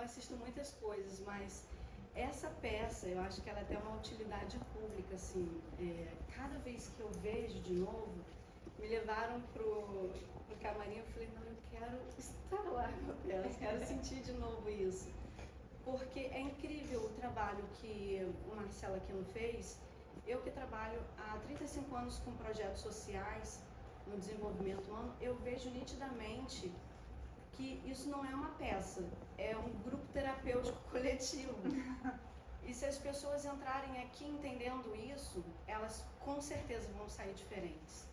assisto muitas coisas, mas essa peça, eu acho que ela tem uma utilidade pública, assim. Cada vez que eu vejo de novo, me levaram pro camarim, eu falei, não, eu quero estar lá com a peça, quero sentir de novo isso. Porque é incrível o trabalho que o Marcelo Aquino fez. Eu que trabalho há 35 anos com projetos sociais no desenvolvimento humano, eu vejo nitidamente que isso não é uma peça, é um grupo terapêutico coletivo. E se as pessoas entrarem aqui entendendo isso, elas com certeza vão sair diferentes.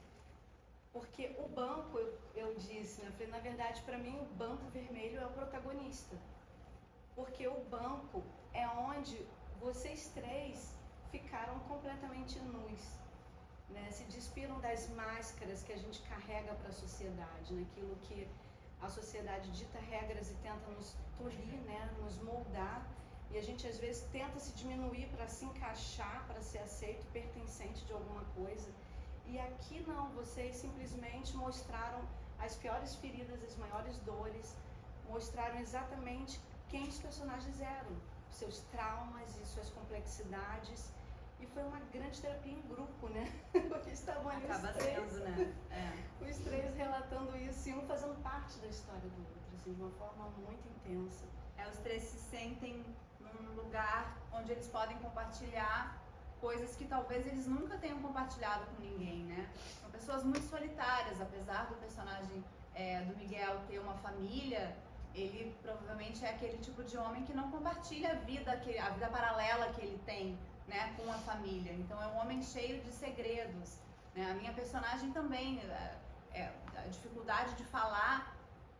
Porque o banco, eu disse, né? Eu falei, na verdade, para mim, o banco vermelho é o protagonista. Porque o banco é onde vocês três ficaram completamente nus, né? Se despiram das máscaras que a gente carrega para a sociedade, naquilo que a sociedade dita regras e tenta nos tolir, né? Nos moldar. E a gente às vezes tenta se diminuir para se encaixar, para ser aceito, pertencente de alguma coisa. E aqui não, vocês simplesmente mostraram as piores feridas, as maiores dores, mostraram exatamente quem os personagens eram, seus traumas e suas complexidades. E foi uma grande terapia em grupo, né? Porque estavam ali os três, sendo, né? Os três relatando isso e um fazendo parte da história do outro, assim, de uma forma muito intensa. Os três se sentem num lugar onde eles podem compartilhar coisas que talvez eles nunca tenham compartilhado com ninguém, né? São pessoas muito solitárias, apesar do personagem do Miguel ter uma família, ele provavelmente é aquele tipo de homem que não compartilha a vida paralela que ele tem, né, com a família. Então é um homem cheio de segredos, né? A minha personagem também, a dificuldade de falar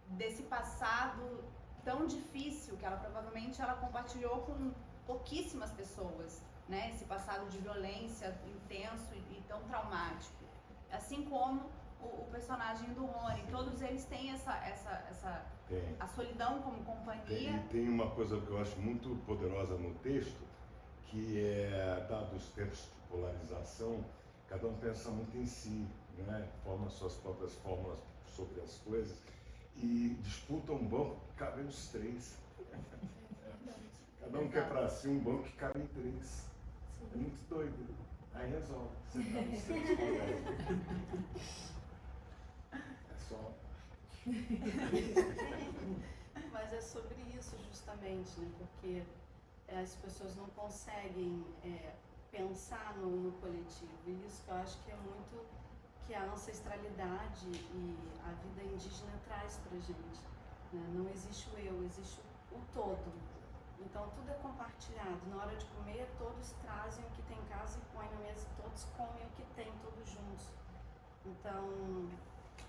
desse passado tão difícil que ela compartilhou com pouquíssimas pessoas, né? Esse passado de violência intenso e tão traumático. Assim como o personagem do Rony, todos eles têm a solidão como companhia. Tem uma coisa que eu acho muito poderosa no texto, que é, dado os tempos de polarização, cada um pensa muito em si, né? Forma suas próprias fórmulas sobre as coisas e disputa um banco que cabe os três. Cada um quer para si um banco que cabe em três. É muito doido. Aí resolve. Você tá nos três colegas. É só. Mas é sobre isso justamente, né? Porque as pessoas não conseguem pensar no coletivo. E isso que eu acho que é muito que a ancestralidade e a vida indígena traz pra gente, né? Não existe o eu, existe o todo. Então tudo é compartilhado. Na hora de comer, todos trazem o que tem em casa e põem na mesa, todos comem o que tem, todos juntos. Então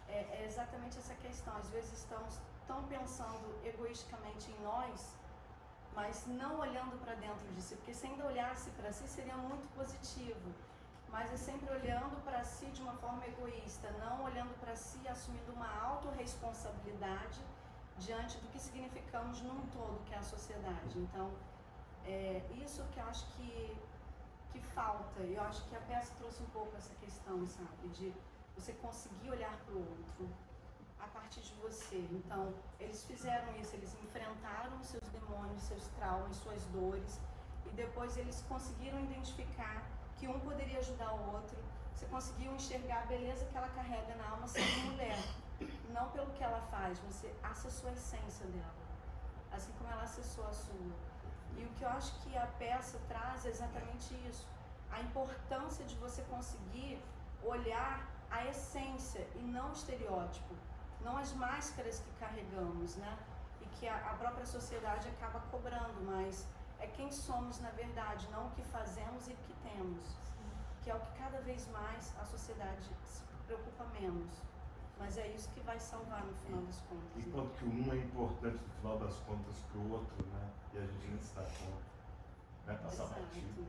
é exatamente essa questão. Às vezes estamos tão pensando egoisticamente em nós, mas não olhando para dentro de si, porque se ainda olhasse para si seria muito positivo, mas é sempre olhando para si de uma forma egoísta, não olhando para si, assumindo uma autorresponsabilidade diante do que significamos num todo, que é a sociedade. Então, isso que eu acho que falta. Eu acho que a peça trouxe um pouco essa questão, sabe, de você conseguir olhar para o outro a partir de você. Então, eles fizeram isso, eles enfrentaram os seus demônios, seus traumas, suas dores, e depois eles conseguiram identificar que um poderia ajudar o outro. Você conseguiu enxergar a beleza que ela carrega na alma sendo mulher, não pelo que ela faz, você acessou a essência dela, assim como ela acessou a sua. E o que eu acho que a peça traz é exatamente isso, a importância de você conseguir olhar a essência e não o estereótipo, não as máscaras que carregamos, né? E que a própria sociedade acaba cobrando, mas é quem somos na verdade, não o que fazemos e o que temos. Sim. Que é o que cada vez mais a sociedade se preocupa menos. Mas é isso que vai salvar no final das contas. Enquanto que um é importante no final das contas que o outro, né? E a gente nem se dá conta. Vai passar batido.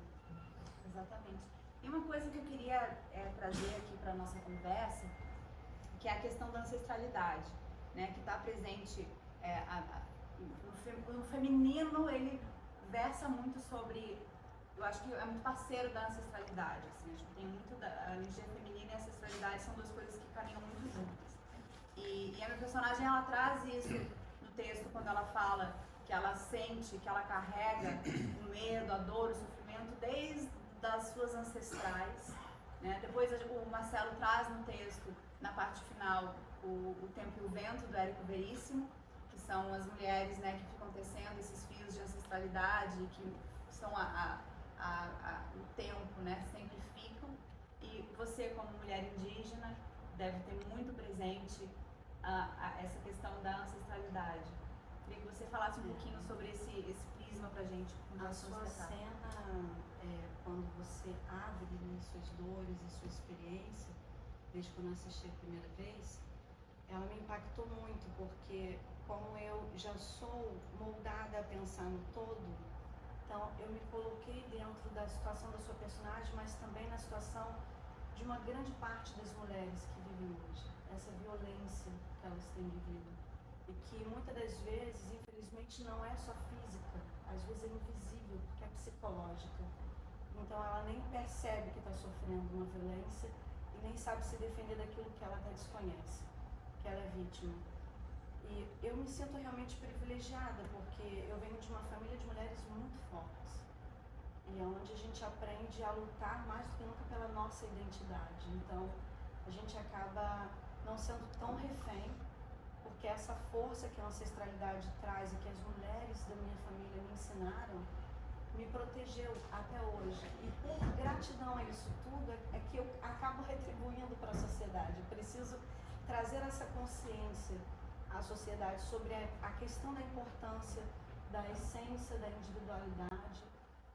Exatamente. E uma coisa que eu queria trazer aqui para a nossa conversa, que é a questão da ancestralidade, né? Que está presente no feminino, ele versa muito sobre, eu acho que é muito parceiro da ancestralidade, assim, acho que tem muito a energia feminina e a ancestralidade são duas coisas que caminham muito juntas. E a minha personagem, ela traz isso no texto quando ela fala que ela sente sente, que ela carrega o medo, a dor, o sofrimento desde as suas ancestrais, né? Depois o Marcelo traz no texto, na parte final, o Tempo e o Vento, do Érico Veríssimo, que são as mulheres, né, que ficam tecendo esses fios de ancestralidade, que são o tempo, né, sempre ficam. E você, como mulher indígena, deve ter muito presente essa questão da ancestralidade. Queria que você falasse um pouquinho sobre esse prisma pra gente. A sua cena, quando você abre suas dores e sua experiência, desde quando eu assisti a primeira vez, ela me impactou muito, porque como eu já sou moldada a pensar no todo, então eu me coloquei dentro da situação da sua personagem, mas também na situação de uma grande parte das mulheres que vivem hoje, essa violência que elas têm vivido, e que muitas das vezes, infelizmente, não é só física, às vezes é invisível, porque é psicológica. Então ela nem percebe que está sofrendo uma violência e nem sabe se defender daquilo que ela até desconhece, que ela é vítima. E eu me sinto realmente privilegiada, porque eu venho de uma família de mulheres muito fortes, e é onde a gente aprende a lutar mais do que nunca pela nossa identidade. Então a gente acaba não sendo tão refém, porque essa força que a ancestralidade traz e que as mulheres da minha família me ensinaram, me protegeu até hoje. E por gratidão a isso tudo, é que eu acabo retribuindo para a sociedade. Eu preciso trazer essa consciência à sociedade sobre a questão da importância da essência, da individualidade,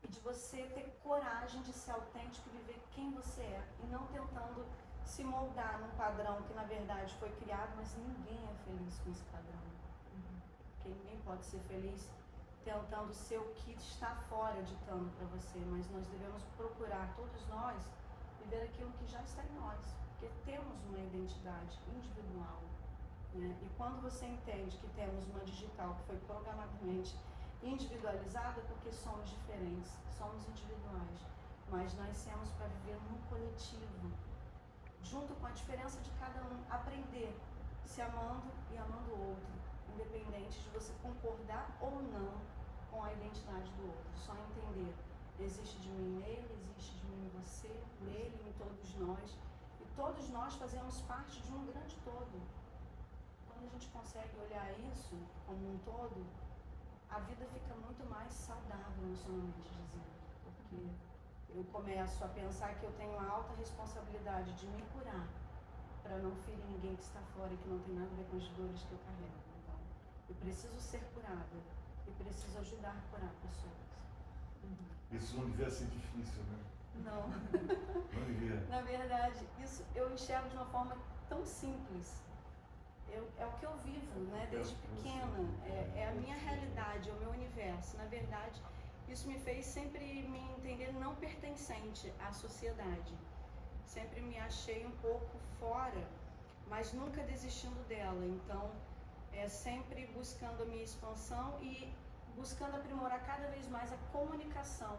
e de você ter coragem de ser autêntico e viver quem você é, e não tentando se moldar num padrão que na verdade foi criado, mas ninguém é feliz com esse padrão. Porque ninguém pode ser feliz tentando ser o que está fora ditando para você, mas nós devemos procurar, todos nós, viver aquilo que já está em nós, porque temos uma identidade individual, né? E quando você entende que temos uma digital que foi programadamente individualizada, porque somos diferentes, somos individuais, mas nascemos para viver num coletivo, junto com a diferença de cada um, aprender, se amando e amando o outro, independente de você concordar ou não com a identidade do outro. Só entender, existe de mim nele, existe de mim em você, nele, em todos nós, e todos nós fazemos parte de um grande todo. Quando a gente consegue olhar isso como um todo, a vida fica muito mais saudável, emocionalmente dizendo, porque eu começo a pensar que eu tenho a alta responsabilidade de me curar, para não ferir ninguém que está fora e que não tem nada a ver com as dores que eu carrego. Então, eu preciso ser curada e preciso ajudar a curar pessoas. Isso não devia ser difícil, né? Não. Não devia. Na verdade, isso eu enxergo de uma forma tão simples. É o que eu vivo, né, desde pequena. É a minha realidade, é o meu universo. Na verdade, isso me fez sempre me entender não pertencente à sociedade. Sempre me achei um pouco fora, mas nunca desistindo dela. Então, sempre buscando a minha expansão e buscando aprimorar cada vez mais a comunicação,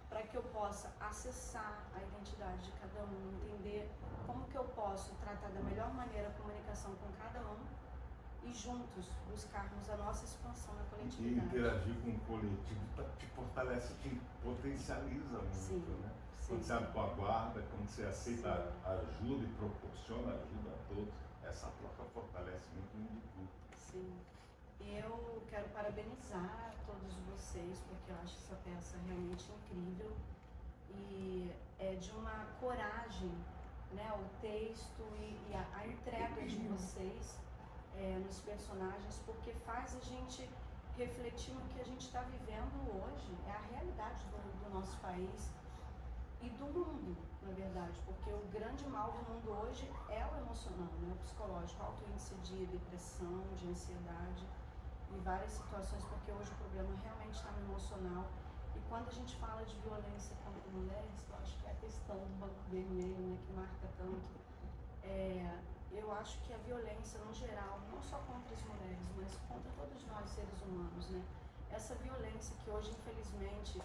para que eu possa acessar a identidade de cada um, entender como que eu posso tratar da melhor maneira a comunicação com cada um e juntos buscarmos a nossa expansão na E coletividade. interagir com o coletivo te fortalece, te potencializa muito, Sim, né? sim, Quando você abre tua guarda, quando você aceita a ajuda e proporciona ajuda a todos, essa troca fortalece muito o indivíduo. Sim. E eu quero parabenizar todos vocês, porque eu acho essa peça realmente incrível e é de uma coragem, né, o texto e a entrega de vocês nos personagens, porque faz a gente refletir no que a gente está vivendo hoje, é a realidade do nosso país e do mundo, na verdade, porque o grande mal do mundo hoje é o emocional, né, o psicológico, alto índice de depressão, de ansiedade e várias situações, porque hoje o problema realmente está no emocional. E quando a gente fala de violência contra mulheres, eu acho que é a questão do Banco Vermelho, né, que marca tanto, eu acho que a violência no geral, não só contra as mulheres, mas contra todos nós seres humanos, né, essa violência que hoje infelizmente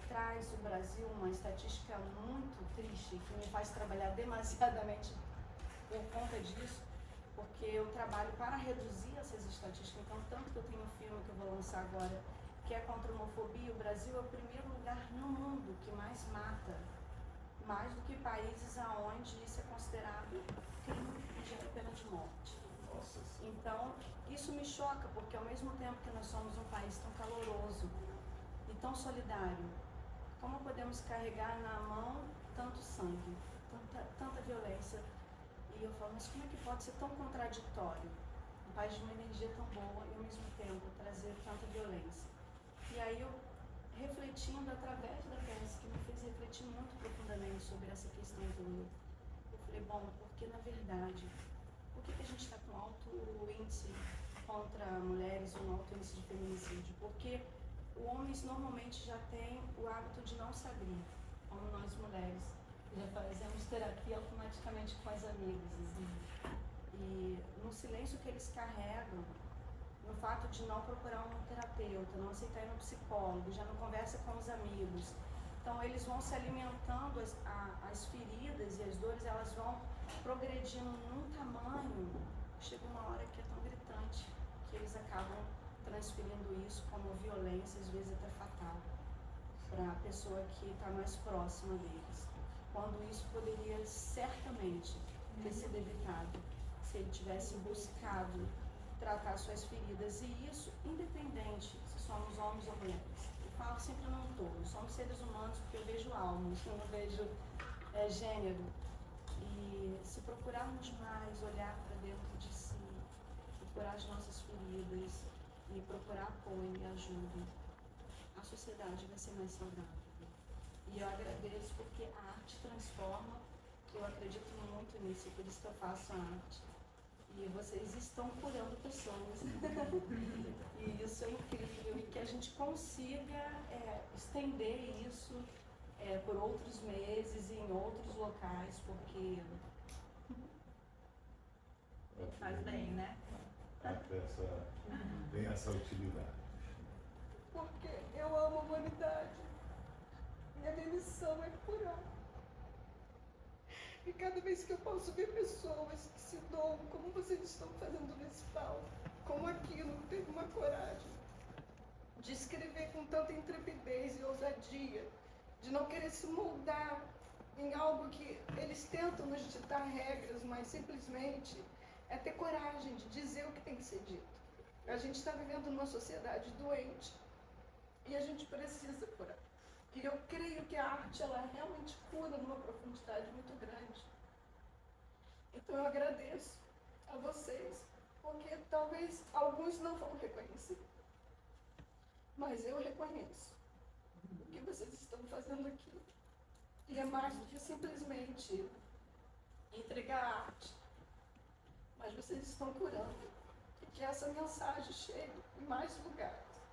traz o Brasil uma estatística muito triste, que me faz trabalhar demasiadamente por conta disso, porque eu trabalho para reduzir essas estatísticas. Então, tanto que eu tenho um filme que eu vou lançar agora que é contra a homofobia, o Brasil é o primeiro lugar no mundo que mais mata, mais do que países aonde isso é considerado crime e gera pena de morte. Nossa. Então, isso me choca, porque ao mesmo tempo que nós somos um país tão caloroso e tão solidário, como podemos carregar na mão tanto sangue, tanta violência? E eu falo, mas como é que pode ser tão contraditório? Um país de uma energia tão boa e ao mesmo tempo trazer tanta violência. E aí eu, refletindo através da peça, que me fez refletir muito profundamente sobre essa questão toda, eu falei, bom, porque na verdade, por que a gente está com alto índice contra mulheres, um alto índice de feminicídio? Porque os homens normalmente já têm o hábito de não se abrir, como nós mulheres. Já fazemos terapia automaticamente com as amigas, assim. E no silêncio que eles carregam, no fato de não procurar um terapeuta, não aceitar ir no psicólogo, já não conversa com os amigos. Então eles vão se alimentando, as feridas e as dores, elas vão progredindo num tamanho, chega uma hora que é tão gritante, que eles acabam transferindo isso como violência, às vezes até fatal, para a pessoa que está mais próxima deles. Quando isso poderia certamente ter sido evitado, se ele tivesse buscado tratar suas feridas, e isso independente se somos homens ou mulheres. Eu falo sempre num todo, somos seres humanos porque eu vejo almas, eu não vejo gênero. E se procurarmos mais olhar para dentro de si, procurar as nossas feridas e procurar apoio e ajuda, a sociedade vai ser mais saudável. E eu agradeço porque a arte transforma, eu acredito muito nisso, por isso que eu faço a arte. E vocês estão curando pessoas. E isso é incrível. E que a gente consiga estender isso por outros meses e em outros locais, porque Faz bem, né? A peça tem essa utilidade. Porque eu amo a humanidade e a minha missão é curar. E cada vez que eu posso ver pessoas que se doam, como vocês estão fazendo nesse palco, como aquilo teve uma coragem de escrever com tanta intrepidez e ousadia, de não querer se moldar em algo que eles tentam nos ditar regras, mas simplesmente é ter coragem de dizer o que tem que ser dito. A gente está vivendo numa sociedade doente e a gente precisa curar. E eu creio que a arte, ela realmente cura numa profundidade muito grande. Então eu agradeço a vocês, porque talvez alguns não vão reconhecer. Mas eu reconheço o que vocês estão fazendo aqui. E é mais do que simplesmente entregar a arte. Mas vocês estão curando. E que essa mensagem chegue em mais lugares.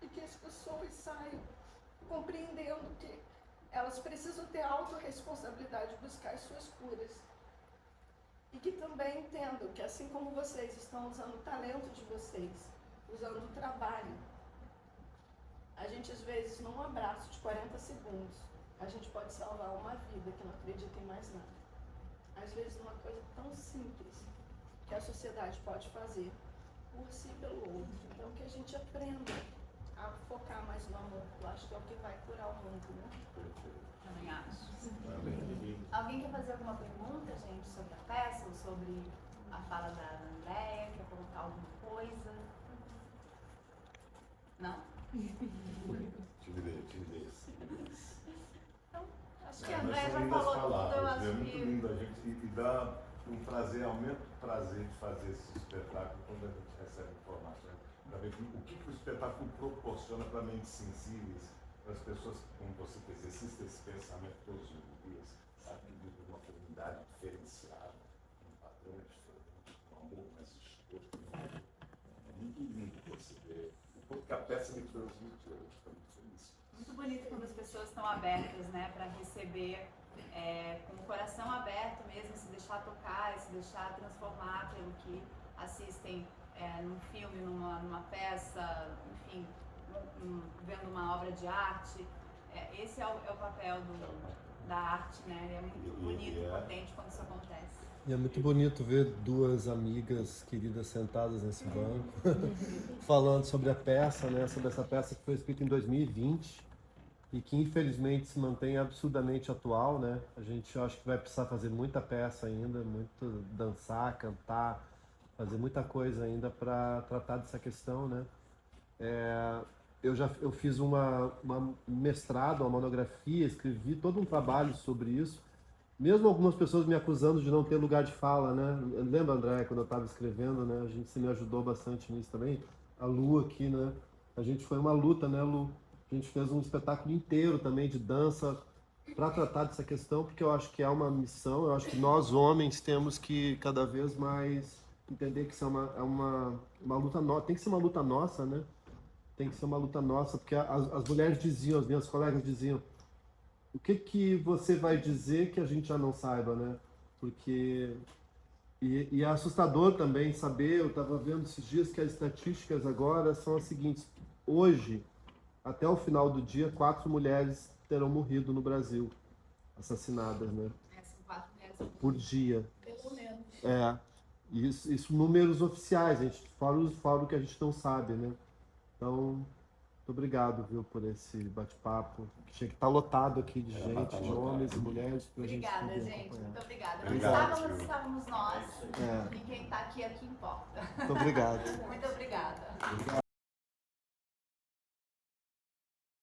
E que as pessoas saiam compreendendo que elas precisam ter autorresponsabilidade de buscar as suas curas. E que também entendam que assim como vocês estão usando o talento de vocês, usando o trabalho, a gente às vezes num abraço de 40 segundos, a gente pode salvar uma vida que não acredita em mais nada. Às vezes uma coisa tão simples que a sociedade pode fazer por si e pelo outro. Então que a gente aprenda a focar mais no amor, eu acho que é o que vai curar o mundo, né? Também acho. Amém. Alguém quer fazer alguma pergunta, gente, sobre a peça ou sobre a fala da Andréia? Quer colocar alguma coisa? Não? Timidez. Então, acho que a Mas Andréia são já lindas falou tudo, eu palavras, acho é muito que... lindo a gente e dá um prazer, aumenta o prazer de fazer esse espetáculo quando a gente recebe informações, para ver o que o espetáculo proporciona para mentes sensíveis, para as pessoas, como você que exercita esse pensamento todos os dias, sabe, de uma comunidade diferenciada, um padrão diferente, um amor mais exposto. É muito lindo perceber o que a peça me transmitiu, eu estou muito feliz. Muito bonito quando as pessoas estão abertas, né, para receber, com o coração aberto mesmo, se deixar tocar, se deixar transformar pelo que assistem num filme, numa peça, enfim, vendo uma obra de arte. Esse é o papel da arte, né? É muito bonito e potente quando isso acontece. E é muito bonito ver duas amigas queridas sentadas nesse banco, falando sobre a peça, né? Sobre essa peça que foi escrita em 2020 e que infelizmente se mantém absurdamente atual, né? A gente, eu acho que vai precisar fazer muita peça ainda, muito dançar, cantar, fazer muita coisa ainda para tratar dessa questão, né? Eu fiz uma mestrado, uma monografia, escrevi todo um trabalho sobre isso. Mesmo algumas pessoas me acusando de não ter lugar de fala, né? Lembra, André, quando eu estava escrevendo, né? Você me ajudou bastante nisso também. A Lu aqui, né? A gente foi uma luta, né, Lu? A gente fez um espetáculo inteiro também de dança para tratar dessa questão, porque eu acho que é uma missão. Eu acho que nós, homens, temos que cada vez mais entender que isso é uma luta nossa. Tem que ser uma luta nossa, né? Tem que ser uma luta nossa, porque as mulheres diziam, as minhas colegas diziam, o que você vai dizer que a gente já não saiba, né? Porque... E é assustador também saber, eu estava vendo esses dias que as estatísticas agora são as seguintes. Hoje, até o final do dia, 4 mulheres terão morrido no Brasil, assassinadas, né? São 4 mulheres Por dia. Pelo menos. Isso números oficiais, a gente, fora o que a gente não sabe, né? Então... Muito obrigado, viu, por esse bate-papo. Tinha que estar lotado aqui de gente, de homens e mulheres. Pra Obrigada, poder gente. acompanhar. Muito obrigada. Obrigado, Estávamos nós. É. E quem está aqui é o que importa. Muito obrigado. Muito obrigada. Obrigado.